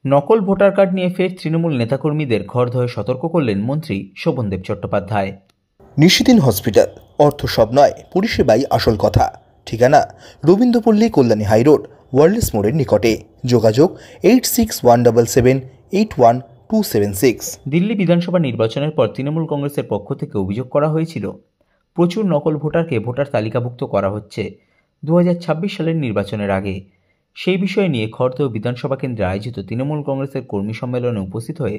নকল voter card নিয়ে ফের তৃণমূল নেতাকর্মীদের ঘর ধরে সতর্ক করলেন মন্ত্রী শোভনদেব চট্টোপাধ্যায়। নিশিদিন হসপিটাল, অর্থ সব নয়, পরিষেবাই আসল কথা। ঠিকানা রবীন্দ্রপল্লী, কল্যাণী হাইরোড, ওয়ার্ল্ডস মোড়ের নিকটে। যোগাযোগ 8617781276। দিল্লি বিধানসভা নির্বাচনের পর তৃণমূল কংগ্রেসের পক্ষ থেকে অভিযোগ করা হয়েছিল প্রচুর নকল ভোটারকে ভোটার তালিকাভুক্ত করা হচ্ছে 2026 সালের নির্বাচনের আগে। সেই বিষয় নিয়ে খড়দহ বিধানসভা কেন্দ্রে আয়োজিত তৃণমূল কংগ্রেসের কর্মী সম্মেলনে উপস্থিত হয়ে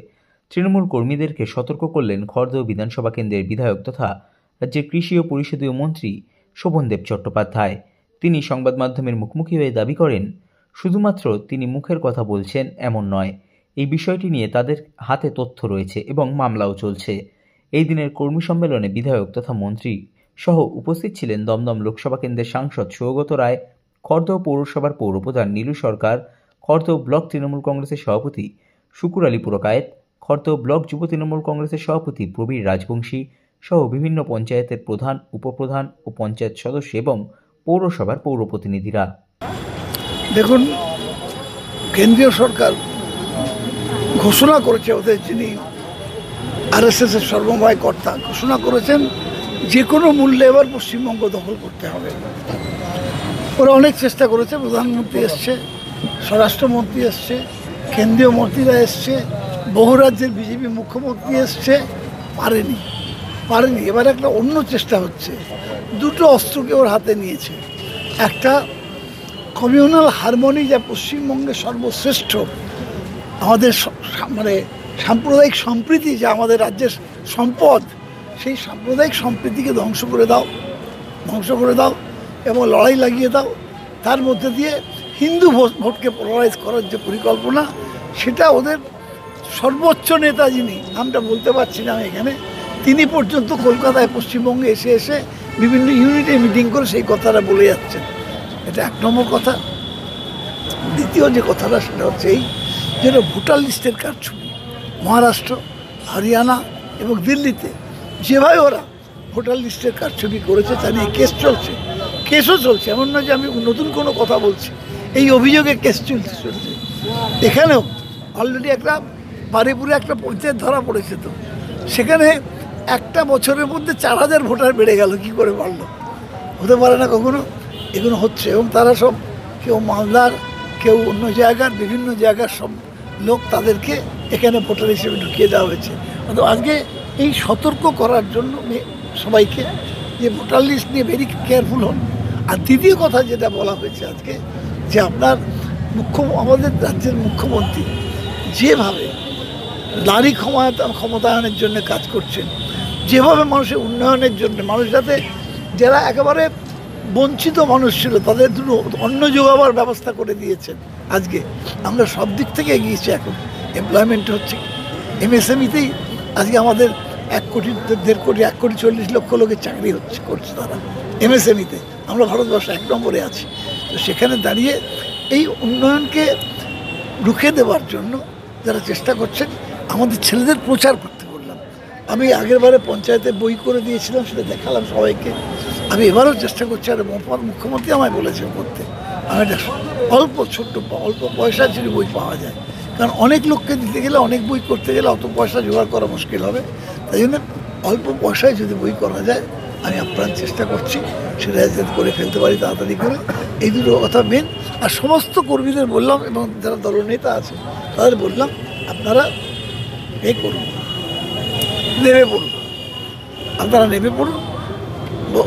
তৃণমূল কর্মীদেরকে সতর্ক করলেন খড়দহ বিধানসভা কেন্দ্রের বিধায়ক তথা রাজ্যের কৃষি ও পরিষদীয় মন্ত্রী শোভনদেব চট্টোপাধ্যায়। তিনি সংবাদ মাধ্যমের মুখোমুখি হয়ে দাবি করেন, শুধুমাত্র তিনি মুখের কথা বলছেন এমন নয়, এই বিষয়টি নিয়ে তাদের হাতে তথ্য রয়েছে এবং মামলাও চলছে। এই দিনের কর্মী সম্মেলনে বিধায়ক তথা মন্ত্রী সহ উপস্থিত ছিলেন দমদম লোকসভা কেন্দ্রের সাংসদ সৌগত রায়, খড়দহ পৌরসভার পৌরপ্রধান নীলু সরকার, খড়দহ ব্লক তৃণমূল কংগ্রেসের সভাপতি শুকুর আলী পুরকায়েত, খড়দহ ব্লক যুব তৃণমূল কংগ্রেসের সভাপতি প্রবীর রাজবংশী সহ বিভিন্ন পঞ্চায়েতের প্রধান, উপপ্রধান ও পঞ্চায়েত সদস্য এবং পৌরসভার পৌরপ্রতিনিধিরা। দেখুন, কেন্দ্রীয় সরকার ঘোষণা করেছে, ওদের যিনি আরএসএসের সর্বময় কর্তা ঘোষণা করেছেন যে কোনো মূল্যে এবার পশ্চিমবঙ্গ দখল করতে হবে। ওরা অনেক চেষ্টা করেছে, প্রধানমন্ত্রী এসছে, স্বরাষ্ট্রমন্ত্রী এসছে, কেন্দ্রীয় মন্ত্রীরা এসছে, বহু রাজ্যের বিজেপি মুখ্যমন্ত্রী এসছে, পারেনি। এবার একটা অন্য চেষ্টা হচ্ছে। দুটো অস্ত্রকে ওর হাতে নিয়েছে। একটা কমিউনাল হারমোনি, যা পশ্চিমবঙ্গের সর্বশ্রেষ্ঠ, আমাদের মানে সাম্প্রদায়িক সম্প্রীতি, যা আমাদের রাজ্যের সম্পদ, সেই সাম্প্রদায়িক সম্প্রীতিকে ধ্বংস করে দাও এবং লড়াই লাগিয়ে দাও। তার মধ্যে দিয়ে হিন্দু ভোটকে পোলারাইজ করার যে পরিকল্পনা, সেটা ওদের সর্বোচ্চ নেতা, যিনি নামটা বলতে পারছি না আমি এখানে, তিনি পর্যন্ত কলকাতায় পশ্চিমবঙ্গে এসে বিভিন্ন ইউনিটে মিটিং করে সেই কথাটা বলে যাচ্ছেন। এটা এক নম্বর কথা। দ্বিতীয় যে কথাটা, সেটা হচ্ছে এই যেটা ভোটার লিস্টের কারচুপি। মহারাষ্ট্র, হরিয়ানা এবং দিল্লিতে যেভাবে ওরা ভোটার লিস্টের কারচুপি করেছে, তা নিয়ে কেসও চলছে। এমন নয় যে আমি নতুন কোনো কথা বলছি, এই অভিযোগে কেস চলছে। এখানেও অলরেডি একটা বারিপুরে একটা পঞ্চায়েত ধরা পড়েছে, তো সেখানে একটা বছরের মধ্যে 4000 ভোটার বেড়ে গেল। কি করে বাড়লো? হতে পারে না কখনো। এগুলো হচ্ছে, এবং তারা সব কেউ মালদার, কেউ অন্য জায়গার, বিভিন্ন জায়গার সব লোক, তাদেরকে এখানে ভোটার হিসেবে ঢুকিয়ে দেওয়া হয়েছে। আজকে এই সতর্ক করার জন্য সবাইকে যে ভোটার লিস্ট নিয়ে ভেরি কেয়ারফুল হন। আর দ্বিতীয় কথা যেটা বলা হয়েছে আজকে, যে আপনার আমাদের রাজ্যের মুখ্যমন্ত্রী যেভাবে নারী ক্ষমতায়নের জন্য কাজ করছেন, যেভাবে মানুষের উন্নয়নের জন্য, মানুষ যাতে যারা একেবারে বঞ্চিত মানুষ ছিল তাদের দুটো অন্ন যোগাবার ব্যবস্থা করে দিয়েছেন। আজকে আমরা সব দিক থেকে এগিয়েছি। এখন এমপ্লয়মেন্ট হচ্ছে, এমএসএমইতেই আজকে আমাদের 1 কোটি 1.5 কোটি 1.40 লক্ষ লোকের চাকরি করছে তারা এমএসএমইতে। আমরা ভারতবর্ষে 1 নম্বরে আছি। তো সেখানে দাঁড়িয়ে এই উন্নয়নকে রুখে দেওয়ার জন্য যারা চেষ্টা করছেন, আমাদের ছেলেদের প্রচার করতে বললাম। আমি আগেরবারে পঞ্চায়েতে বই করে দিয়েছিলাম, সেটা দেখালাম সবাইকে। আমি এবারও চেষ্টা করছি, আর মুখ্যমন্ত্রী আমায় বলেছেন করতে। আমি এটা অল্প পয়সা যদি বই পাওয়া যায়, কারণ অনেক লোককে দিতে গেলে, অনেক বই করতে গেলে অত পয়সা জোগাড় করা মুশকিল হবে। তাই জন্য অল্প পয়সায় যদি বই করা যায়, আমি আপ্রাণ চেষ্টা করছি সেটা যাতে করে ফেলতে পারি তাড়াতাড়ি করে। এই দুটো কথা মেন। আর সমস্ত কর্মীদের বললাম, এবং যারা দলনেতা আছে তাদের বললাম, আপনারা নেমে পড়ুন,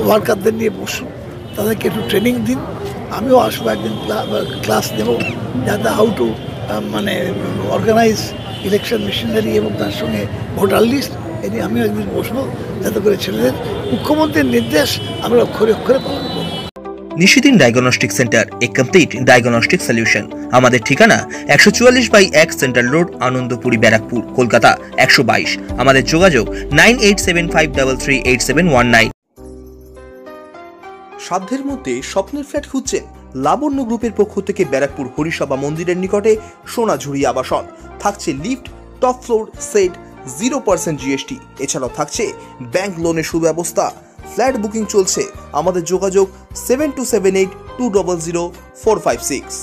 ওয়ার্কারদের নিয়ে বসুন, তাদেরকে একটু ট্রেনিং দিন। আমিও আসবো একদিন, ক্লাস নেব, যাতে হাউ টু মানে অর্গানাইজ ইলেকশন মেশিনারি এবং তার সঙ্গে ভোটার লিস্ট, এ নিয়ে আমিও একদিন বসবো, যাতে করে ছেলেদের মুখ্যমন্ত্রীর নির্দেশ আমরা অক্ষরে অক্ষরে পালন করব। নিশিদিন ডায়াগনস্টিক সেন্টার, এ কমপ্লিট ডায়াগনস্টিক সলিউশন। আমাদের ঠিকানা 144/1 সেন্ট্রাল রোড, আনন্দপুরি, ব্যারাকপুর, কলকাতা 122। আমাদের যোগাযোগ 9875338719। সাধ্যের মধ্যে স্বপ্নের ফ্ল্যাট খুঁজছেন? লাবণ্য গ্রুপের পক্ষ থেকে ব্যারাকপুর হরিসভা মন্দিরের নিকটে সোনাঝুরি আবাসন। থাকছে lift, top floor, set, 0% GST। এছাড়াও থাকছে ব্যাংক লোনের সুব্যবস্থা। ফ্ল্যাট বুকিং চলছে। আমাদের যোগাযোগ 7278200456।